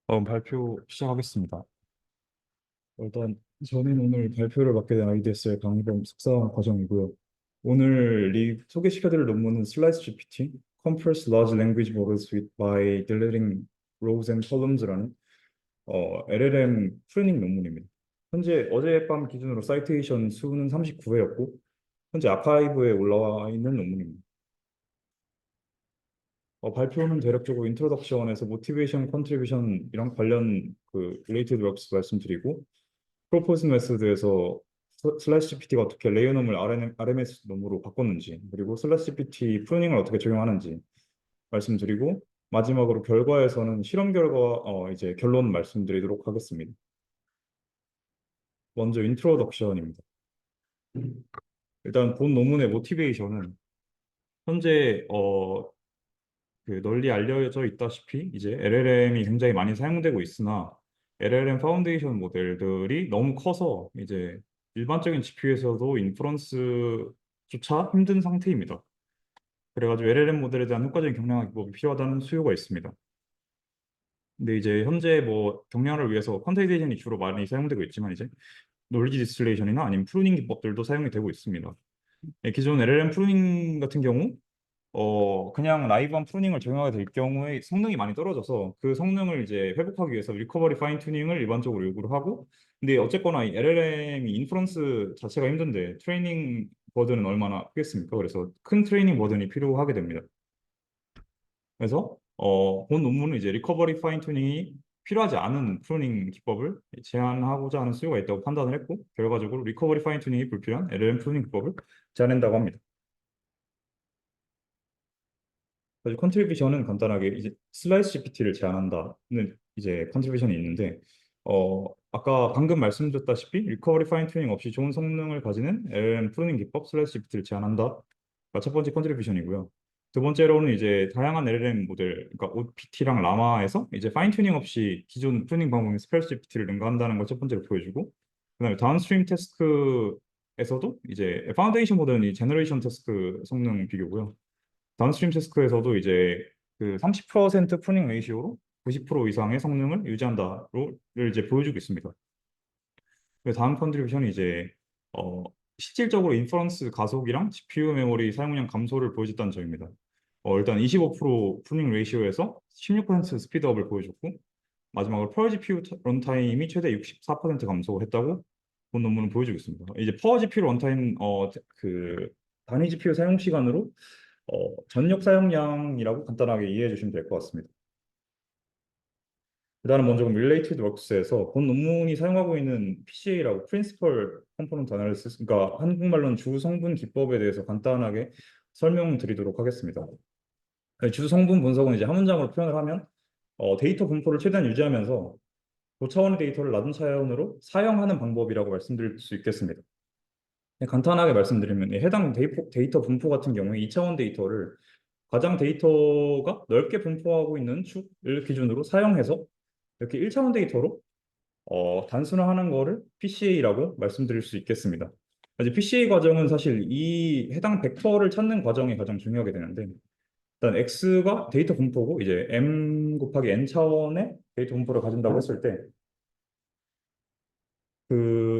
발표 시작하겠습니다. 일단 저는 오늘 발표를 맡게 된 IDS의 강의범 석사 과정이고요. 오늘 소개시켜드릴 논문은 슬라이스 GPT, Compress Large Language Models by Deleting Rows and Columns라는 LLM 트레이닝 논문입니다. 현재 어젯밤 기준으로 사이테이션 수는 39회였고 현재 아카이브에 올라와 있는 논문입니다. 발표는 대략적으로 인트로덕션에서 모티베이션 컨트리뷰션이랑 관련 related works 말씀드리고 프로포즈 메소드에서 슬래시 GPT가 어떻게 레이어넘을 RMS 놈으로 바꿨는지 그리고 슬래시 GPT 프루닝을 어떻게 적용하는지 말씀드리고 마지막으로 결과에서는 실험 결과 이제 결론 말씀드리도록 하겠습니다. 먼저 인트로덕션입니다. 일단 본 논문의 모티베이션은 현재 널리 알려져 있다시피 이제 LLM이 굉장히 많이 사용되고 있으나 LLM 파운데이션 모델들이 너무 커서 이제 일반적인 GPU에서도 인퍼런스조차 힘든 상태입니다. 그래가지고 LLM 모델에 대한 효과적인 경량화 기법이 필요하다는 수요가 있습니다. 근데 이제 현재 뭐 경량을 위해서 퀀타이제이션이 주로 많이 사용되고 있지만 이제 노리지 디스틸레이션이나 아니면 프루닝 기법들도 사용이 되고 있습니다. 기존 LLM 프루닝 같은 경우 그냥 라이브한 프루닝을 적용하게 될 경우에 성능이 많이 떨어져서 그 성능을 이제 회복하기 위해서 리커버리 파인 튜닝을 일반적으로 요구를 하고 근데 어쨌거나 이 LLM이 인퍼런스 자체가 힘든데 트레이닝 버든은 얼마나 크겠습니까? 그래서 큰 트레이닝 버든이 필요하게 됩니다. 그래서 본 논문은 이제 리커버리 파인 튜닝이 필요하지 않은 프루닝 기법을 제안하고자 하는 수요가 있다고 판단을 했고 결과적으로 리커버리 파인 튜닝이 불필요한 LLM 프루닝 기법을 제안한다고 합니다. 그래서 컨트리뷰션은 간단하게 이제 슬라이스 GPT를 제안한다는 이제 컨트리뷰션이 있는데 아까 방금 말씀드렸다시피 리커버리 파인 튜닝 없이 좋은 성능을 가지는 LLM 프루닝 기법 슬라이스 GPT를 제안한다가 첫 번째 컨트리뷰션이고요. 두 번째로는 이제 다양한 LLM 모델, 그러니까 OPT랑 라마에서 이제 파인 튜닝 없이 기존 프루닝 방법인 스펠스 GPT를 능가한다는 걸 첫 번째로 보여주고, 그다음에 다운스트림 태스크에서도 이제 파운데이션 모델은 이 제너레이션 태스크 성능 비교고요. 다운스트림 태스크에서도 이제 그 30% 프루닝 레이시오로 90% 이상의 성능을 유지한다를 이제 보여주고 있습니다. 그래서 다음 컨트리뷰션이 이제 어, 실질적으로 인퍼런스 가속이랑 GPU 메모리 사용량 감소를 보여줬다는 점입니다. 일단 25% 프루닝 레이시오에서 16% 스피드업을 보여줬고 마지막으로 펄 GPU 런타임이 최대 64% 감소했다고 본 논문은 보여주고 있습니다. 이제 펄 GPU 런타임 단위 GPU 사용 시간으로 전력 사용량이라고 간단하게 이해해 주시면 될 것 같습니다. 그다음 먼저 Related Works에서 본 논문이 사용하고 있는 PCA라고 Principal Component Analysis, 그러니까 한국말로는 주 성분 기법에 대해서 간단하게 설명드리도록 하겠습니다. 주 성분 분석은 이제 한 문장으로 표현을 하면 데이터 분포를 최대한 유지하면서 고차원의 데이터를 낮은 차원으로 사용하는 방법이라고 말씀드릴 수 있겠습니다. 간단하게 말씀드리면 해당 데이터 분포 같은 경우에 2차원 데이터를 가장 데이터가 넓게 분포하고 있는 축을 기준으로 사용해서 이렇게 1차원 데이터로 단순화하는 거를 PCA라고 말씀드릴 수 있겠습니다. 이제 PCA 과정은 사실 이 해당 벡터를 찾는 과정이 가장 중요하게 되는데 일단 X가 데이터 분포고 이제 M 곱하기 N 차원의 데이터 분포를 가진다고 했을 때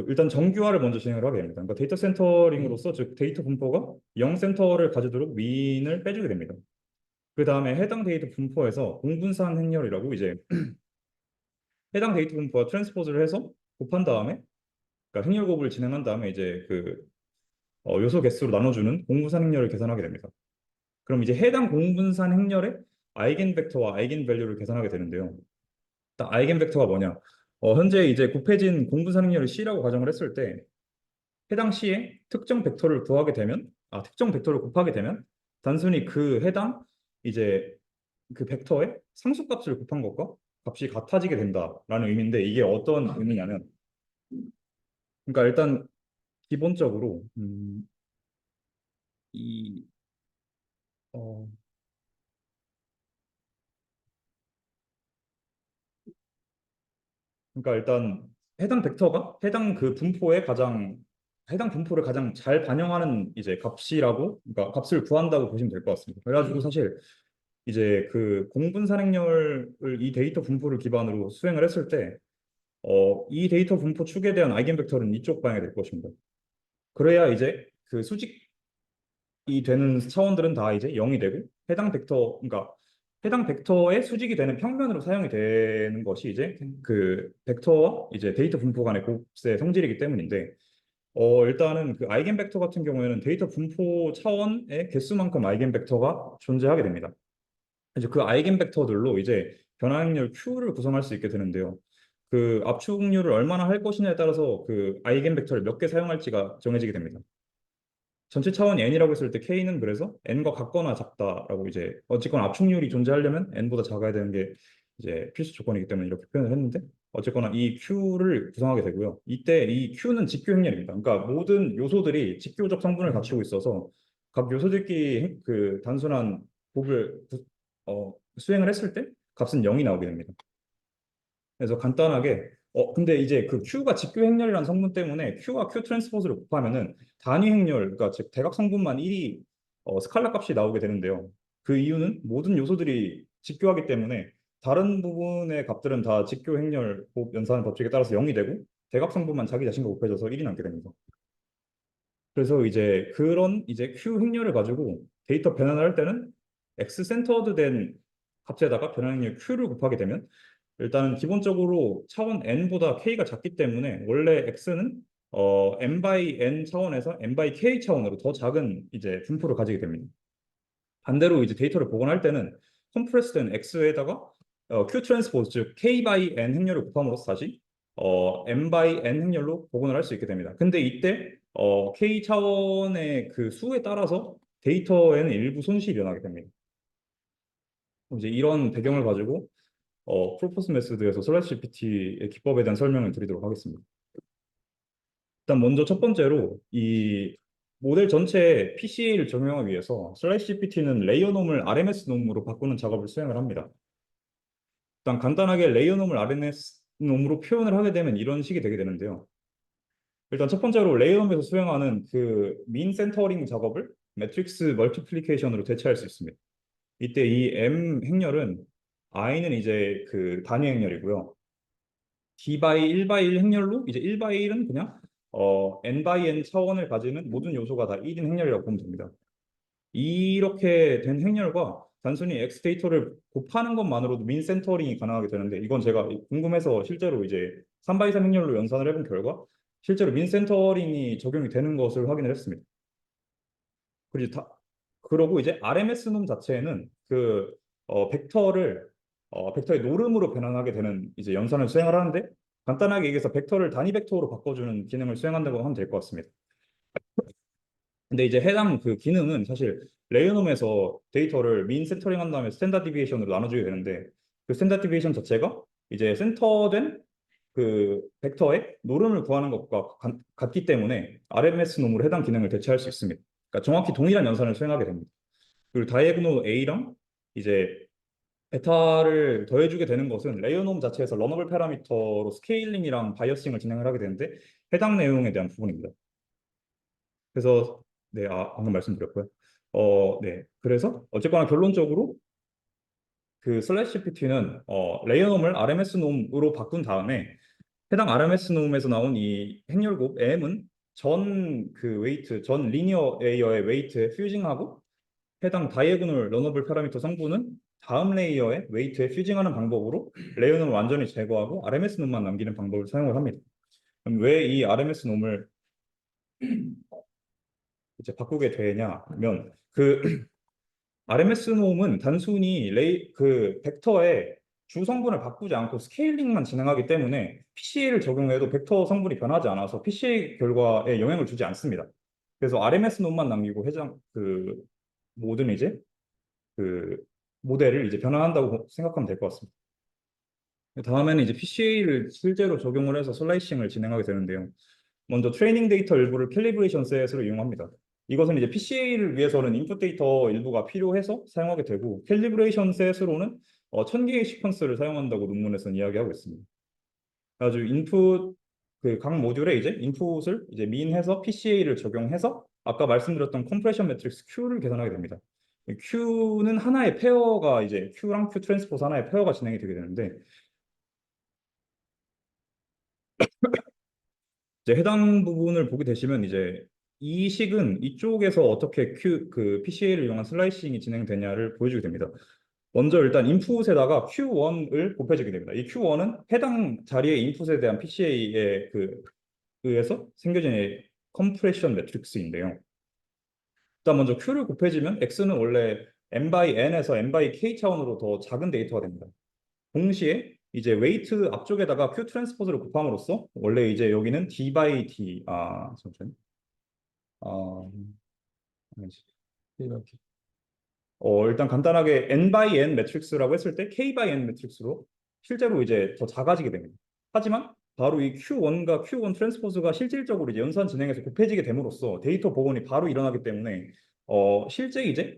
일단 정규화를 먼저 진행을 하게 됩니다. 그러니까 데이터 센터링으로서 즉 데이터 분포가 0 센터를 가지도록 민을 빼주게 됩니다. 그 다음에 해당 데이터 분포에서 공분산 행렬이라고 이제 해당 데이터 분포와 트랜스포즈를 해서 곱한 다음에 그러니까 행렬 곱을 진행한 다음에 이제 요소 개수로 나눠주는 공분산 행렬을 계산하게 됩니다. 그럼 이제 해당 공분산 행렬의 아이겐 벡터와 아이겐 밸류를 계산하게 되는데요. 일단 아이겐 벡터가 뭐냐? 현재 이제 곱해진 공분산 행렬을 C라고 가정을 했을 때 해당 C에 특정 벡터를 구하게 되면 특정 벡터를 곱하게 되면 단순히 그 해당 이제 그 벡터의 상수값을 곱한 것과 값이 같아지게 된다라는 의미인데 이게 어떤 의미냐면 그러니까 일단 기본적으로 이 어, 그러니까 일단 해당 벡터가 해당 분포를 가장 잘 반영하는 이제 값이라고 그러니까 값을 구한다고 보시면 될 것 같습니다. 그래가지고 사실 이제 그 공분산 행렬을 이 데이터 분포를 기반으로 수행을 했을 때, 이 데이터 분포 축에 대한 아이겐 벡터는 이쪽 방향이 될 것입니다. 그래야 이제 그 수직이 되는 차원들은 다 이제 0이 되고, 해당 벡터, 그러니까 해당 벡터의 수직이 되는 평면으로 사용이 되는 것이 이제 그 벡터와 이제 데이터 분포 간의 곱셈 성질이기 때문인데, 일단은 그 아이겐 벡터 같은 경우에는 데이터 분포 차원의 개수만큼 아이겐 벡터가 존재하게 됩니다. 이제 그 아이겐 벡터들로 이제 변화행렬 Q를 구성할 수 있게 되는데요. 그 압축률을 얼마나 할 것이냐에 따라서 그 아이겐 벡터를 몇 개 사용할지가 정해지게 됩니다. 전체 차원 n이라고 했을 때 k는 그래서 n과 같거나 작다라고, 이제 어쨌거나 압축률이 존재하려면 n보다 작아야 되는 게 이제 필수 조건이기 때문에 이렇게 표현을 했는데, 어쨌거나 이 q를 구성하게 되고요. 이때 이 q는 직교 행렬입니다. 그러니까 모든 요소들이 직교적 성분을 갖추고 있어서 각 요소들끼리 그 단순한 곱을 수행을 했을 때 값은 0이 나오게 됩니다. 그래서 간단하게, 근데 이제 그 Q가 직교 행렬이라는 성분 때문에 Q와 Q 트랜스포즈를 곱하면은 단위 행렬, 그러니까 즉 대각 성분만 1이 스칼라 값이 나오게 되는데요. 그 이유는 모든 요소들이 직교하기 때문에 다른 부분의 값들은 다 직교 행렬 곱 연산의 법칙에 따라서 0이 되고, 대각 성분만 자기 자신과 곱해져서 1이 남게 됩니다. 그래서 이제 그런 이제 Q 행렬을 가지고 데이터 변환을 할 때는 X 센터드 된 값에다가 변환행렬 Q를 곱하게 되면, 일단 기본적으로 차원 n보다 k가 작기 때문에 원래 x는 n by n 차원에서 n by k 차원으로 더 작은 이제 분포를 가지게 됩니다. 반대로 이제 데이터를 복원할 때는 컴프레스된 x에다가 q 트랜스포즈, 즉 k by n 행렬을 곱함으로써 다시 n by n 행렬로 복원을 할 수 있게 됩니다. 근데 이때 k 차원의 그 수에 따라서 데이터에는 일부 손실이 일어나게 됩니다. 이제 이런 배경을 가지고 프로포스 메소드에서 슬래시 GPT의 기법에 대한 설명을 드리도록 하겠습니다. 일단 먼저 첫 번째로 이 모델 전체에 PCA를 적용하기 위해서 슬래시 GPT는 레이어놈을 RMS 놈으로 바꾸는 작업을 수행을 합니다. 일단 간단하게 레이어놈을 RMS 놈으로 표현을 하게 되면 이런 식이 되게 되는데요. 일단 첫 번째로 레이어놈에서 수행하는 그 민 센터링 작업을 매트릭스 멀티플리케이션으로 대체할 수 있습니다. 이때 이 M 행렬은 I는 이제 그 단위 행렬이고요. d 바이 1 바이 1 행렬로, 이제 1 바이 1은 그냥 n 바이 n 차원을 가지는 모든 요소가 다 1인 행렬이라고 보면 됩니다. 이렇게 된 행렬과 단순히 x 데이터를 곱하는 것만으로도 민 센터링이 가능하게 되는데, 이건 제가 궁금해서 실제로 이제 3 바이 3 행렬로 연산을 해본 결과 실제로 민 센터링이 적용이 되는 것을 확인을 했습니다. 그리고 그러고 이제 RMS 놈 자체에는 그 벡터의 노름으로 변환하게 되는 이제 연산을 수행을 하는데, 간단하게 얘기해서 벡터를 단위 벡터로 바꿔주는 기능을 수행한다고 하면 될 것 같습니다. 근데 이제 해당 그 기능은 사실 레이어놈에서 데이터를 민 센터링 한 다음에 스탠다드 디비에이션으로 나눠주게 되는데, 그 스탠다드 디비에이션 자체가 이제 센터된 그 벡터의 노름을 구하는 것과 같기 때문에 RMS 놈으로 해당 기능을 대체할 수 있습니다. 그러니까 정확히 동일한 연산을 수행하게 됩니다. 그리고 다이애그노 A랑 이제 베타를 더해주게 되는 것은 레이어놈 자체에서 러너블 파라미터로 스케일링이랑 바이어싱을 진행을 하게 되는데, 해당 내용에 대한 부분입니다. 그래서 네, 방금 말씀드렸고요. 네, 그래서 어쨌거나 결론적으로 그 슬래시 GPT는 레이어놈을 RMS 놈으로 바꾼 다음에 해당 RMS 놈에서 나온 이 행렬곱 M은 전 리니어 레이어의 웨이트에 퓨징하고, 해당 다이애고널 러너블 파라미터 성분은 다음 레이어의 웨이트에 퓨징하는 방법으로 레이어놈을 완전히 제거하고 RMS 놈만 남기는 방법을 사용을 합니다. 그럼 왜 이 RMS 놈을 이제 바꾸게 되냐면, 그 RMS 놈은 단순히 그 벡터의 주 성분을 바꾸지 않고 스케일링만 진행하기 때문에 PCA를 적용해도 벡터 성분이 변하지 않아서 PCA 결과에 영향을 주지 않습니다. 그래서 RMS 놈만 남기고 해당 그 모든 이제 그 모델을 이제 변환한다고 생각하면 될 것 같습니다. 다음에는 이제 PCA를 실제로 적용을 해서 슬라이싱을 진행하게 되는데요. 먼저 트레이닝 데이터 일부를 캘리브레이션 셋으로 이용합니다. 이것은 이제 PCA를 위해서는 인풋 데이터 일부가 필요해서 사용하게 되고, 캘리브레이션 셋으로는 1000개의 시퀀스를 사용한다고 논문에서는 이야기하고 있습니다. 아주 인풋 그 각 모듈에 이제 인풋을 이제 민해서 PCA를 적용해서 아까 말씀드렸던 컴프레션 매트릭스 Q를 계산하게 됩니다. Q는 하나의 페어가 이제 Q랑 Q 트랜스포즈 하나의 페어가 진행이 되게 되는데 이제 해당 부분을 보게 되시면 이제 이 식은 이쪽에서 어떻게 PCA를 이용한 슬라이싱이 진행되냐를 보여주게 됩니다. 먼저 일단 인풋에다가 Q1을 곱해주게 됩니다. 이 Q1은 해당 자리의 인풋에 대한 PCA에 의해서 생겨진 컴프레션 매트릭스인데요. 일단 먼저 Q를 곱해주면 X는 원래 n by n에서 n by k 차원으로 더 작은 데이터가 됩니다. 동시에 이제 웨이트 앞쪽에다가 Q 트랜스포즈를 곱함으로써 원래 이제 여기는 D by D 잠시만요. 아, 아니지. 일단 간단하게 n by n 매트릭스라고 했을 때 k by n 매트릭스로 실제로 이제 더 작아지게 됩니다. 하지만 바로 이 Q1과 Q1 트랜스포즈가 실질적으로 이제 연산 진행해서 곱해지게 됨으로써 데이터 복원이 바로 일어나기 때문에 실제 이제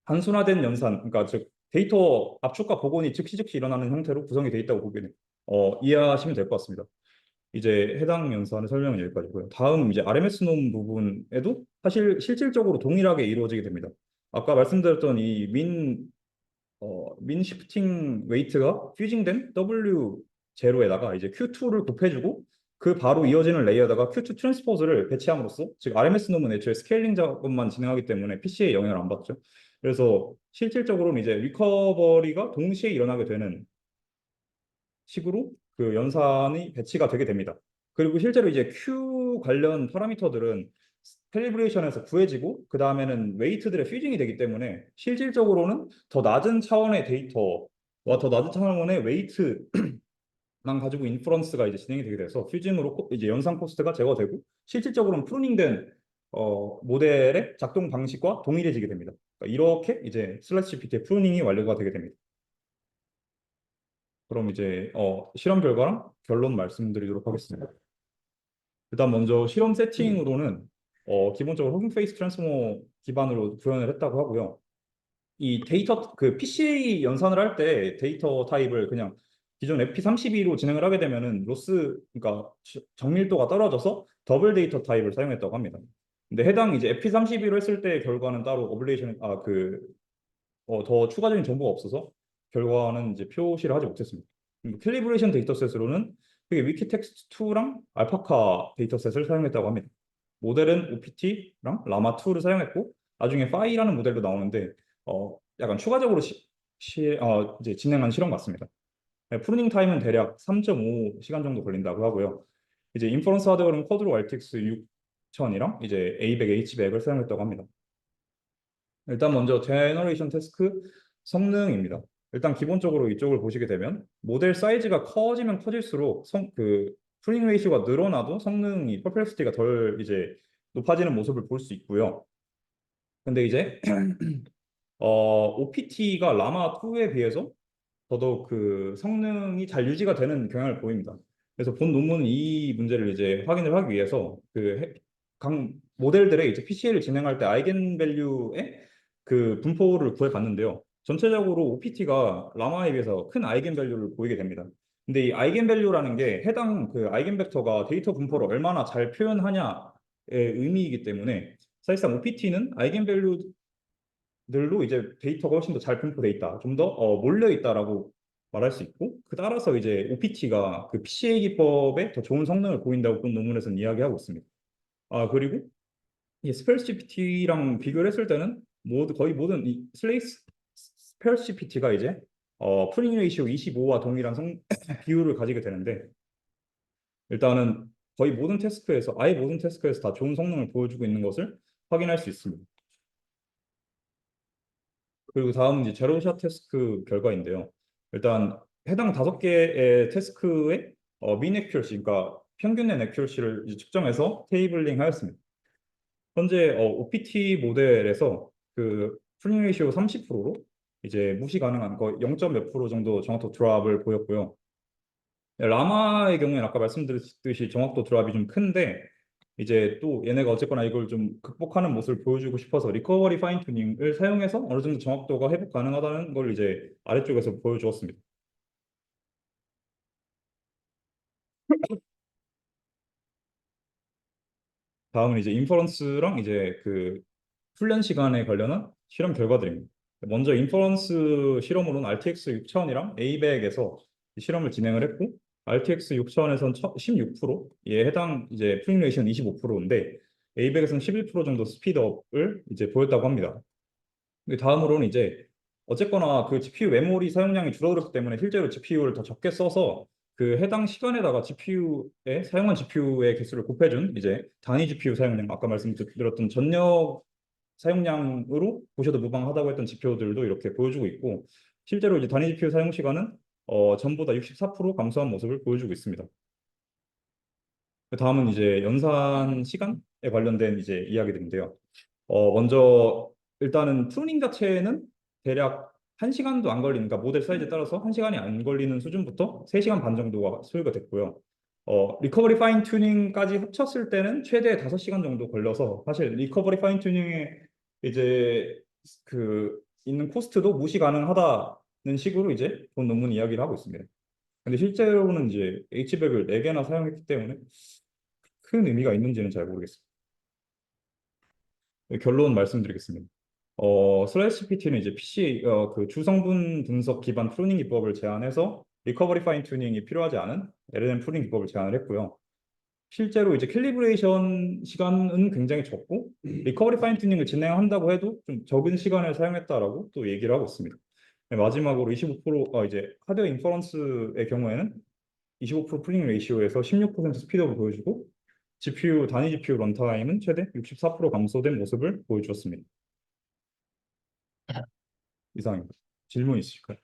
단순화된 연산, 그러니까 즉 데이터 압축과 복원이 즉시 일어나는 형태로 구성이 돼 있다고 보기는 이해하시면 될 것 같습니다. 이제 해당 연산의 설명은 여기까지고요. 다음 이제 RMS 논 부분에도 사실 실질적으로 동일하게 이루어지게 됩니다. 아까 말씀드렸던 민 시프팅 웨이트가 퓨징된 W0에다가 이제 Q2를 곱해주고 그 바로 이어지는 레이어에다가 Q2 트랜스포즈를 배치함으로써 즉 RMS 놈은 애초에 스케일링 작업만 진행하기 때문에 PC에 영향을 안 받죠. 그래서 실질적으로는 이제 리커버리가 동시에 일어나게 되는 식으로 그 연산이 배치가 되게 됩니다. 그리고 실제로 이제 Q 관련 파라미터들은 캘리브레이션에서 구해지고 그 다음에는 웨이트들의 퓨징이 되기 때문에 실질적으로는 더 낮은 차원의 데이터와 더 낮은 차원의 웨이트만 가지고 인퍼런스가 이제 진행이 되게 돼서 퓨징으로 이제 연산 코스트가 제거되고 실질적으로는 프루닝된 모델의 작동 방식과 동일해지게 됩니다. 그러니까 이렇게 이제 슬래시 GPT의 프루닝이 완료가 되게 됩니다. 그럼 이제 실험 결과랑 결론 말씀드리도록 하겠습니다. 일단 먼저 실험 세팅으로는 기본적으로 허깅 페이스 트랜스포머 기반으로 구현을 했다고 하고요. 이 데이터 그 PCA 연산을 할 때 데이터 타입을 그냥 기존 FP32로 진행을 하게 되면은 그러니까 정밀도가 떨어져서 더블 데이터 타입을 사용했다고 합니다. 근데 해당 이제 FP32로 했을 때 결과는 따로 어블레이션 더 추가적인 정보가 없어서 결과는 이제 표시를 하지 못했습니다. 캘리브레이션 데이터셋으로는 그게 위키텍스트2랑 알파카 데이터셋을 사용했다고 합니다. 모델은 OPT랑 라마2를 사용했고 나중에 파이라는 모델도 나오는데 약간 추가적으로 이제 진행한 실험 같습니다. 네, 프루닝 타임은 대략 3.5시간 정도 걸린다고 하고요. 이제 인퍼런스 하드웨어는 쿼드로 RTX 6000이랑 이제 A100, H100을 사용했다고 합니다. 일단 먼저 제너레이션 태스크 성능입니다. 일단 기본적으로 이쪽을 보시게 되면 모델 사이즈가 커지면 커질수록 프리닝 레이시오가 늘어나도 성능이 퍼플렉시티가 덜 이제 높아지는 모습을 볼 수 있고요. 근데 이제 OPT가 라마 2에 비해서 더더욱 그 성능이 잘 유지가 되는 경향을 보입니다. 그래서 본 논문은 이 문제를 이제 확인을 하기 위해서 각 모델들의 이제 PCA를 진행할 때 아이겐 밸류의 그 분포를 구해봤는데요. 전체적으로 OPT가 라마에 비해서 큰 아이겐 밸류를 보이게 됩니다. 근데 이 아이겐 밸류라는 게 해당 그 아이겐 벡터가 데이터 분포를 얼마나 잘 표현하냐의 의미이기 때문에 사실상 OPT는 아이겐 밸류들로 이제 데이터가 훨씬 더 잘 분포돼 있다. 좀 더 몰려 있다라고 말할 수 있고 그 따라서 이제 OPT가 그 PCA 기법에 더 좋은 성능을 보인다고 본 논문에서는 이야기하고 있습니다. 그리고 이 스펠스 GPT랑 비교를 했을 때는 거의 모든 이 스펠스 GPT가 이제 프리닝 레이시오 25와 동일한 비율을 가지게 되는데 일단은 아예 모든 태스크에서 다 좋은 성능을 보여주고 있는 것을 확인할 수 있습니다. 그리고 다음 이제 제로샷 태스크 결과인데요. 일단 해당 5개의 태스크의 민 액큐러시, 그러니까 평균 낸 액큐러시를 측정해서 테이블링 하였습니다. 현재 OPT 모델에서 그 프리닝 레이시오 30%로 이제 무시 가능한 거의 0. 몇 프로 정도 정확도 드랍을 보였고요. 라마의 경우에는 아까 말씀드렸듯이 정확도 드랍이 좀 큰데 이제 또 얘네가 어쨌거나 이걸 좀 극복하는 모습을 보여주고 싶어서 리커버리 파인 튜닝을 사용해서 어느 정도 정확도가 회복 가능하다는 걸 이제 아래쪽에서 보여주었습니다. 다음은 이제 인퍼런스랑 이제 그 훈련 시간에 관련한 실험 결과들입니다. 먼저 인퍼런스 실험으로는 RTX 6000이랑 ABEC에서 실험을 진행을 했고 RTX 6000에서는 16%에 해당 이제 프링 레이션는 25%인데 ABEC에서는 11% 정도 스피드업을 이제 보였다고 합니다. 다음으로는 이제 어쨌거나 그 GPU 메모리 사용량이 줄어들었기 때문에 실제로 GPU를 더 적게 써서 그 해당 시간에다가 GPU에 사용한 GPU의 개수를 곱해준 이제 단위 GPU 사용량 아까 말씀드렸던 전력 사용량으로 보셔도 무방하다고 했던 지표들도 이렇게 보여주고 있고 실제로 이제 단위 GPU 사용 시간은 전보다 64% 감소한 모습을 보여주고 있습니다. 그 다음은 이제 연산 시간에 관련된 이제 이야기들인데요. 먼저 일단은 튜닝 자체는 대략 1시간도 안 걸리는, 그러니까 모델 사이즈에 따라서 1시간이 안 걸리는 수준부터 3시간 반 정도가 소요가 됐고요. 리커버리 파인 튜닝까지 합쳤을 때는 최대 5시간 정도 걸려서 사실 리커버리 파인 튜닝에 이제 그 있는 코스트도 무시 가능하다는 식으로 이제 본 논문 이야기를 하고 있습니다. 근데 실제로는 이제 H백을 4개나 사용했기 때문에 큰 의미가 있는지는 잘 모르겠습니다. 결론 말씀드리겠습니다. 슬라이스 PT는 이제 PC 그 주성분 분석 기반 프루닝 기법을 제안해서 리커버리 파인 튜닝이 필요하지 않은 LLM 프루닝 기법을 제안을 했고요. 실제로 이제 캘리브레이션 시간은 굉장히 적고 리커버리 파인 튜닝을 진행한다고 해도 좀 적은 시간을 사용했다라고 또 얘기를 하고 있습니다. 네, 마지막으로 25% 이제 하드웨어 인퍼런스의 경우에는 25% 프루닝 레이시오에서 16% 스피드업을 보여주고 GPU 단위 GPU 런타임은 최대 64% 감소된 모습을 보여주었습니다. 이상입니다. 질문 있으실까요?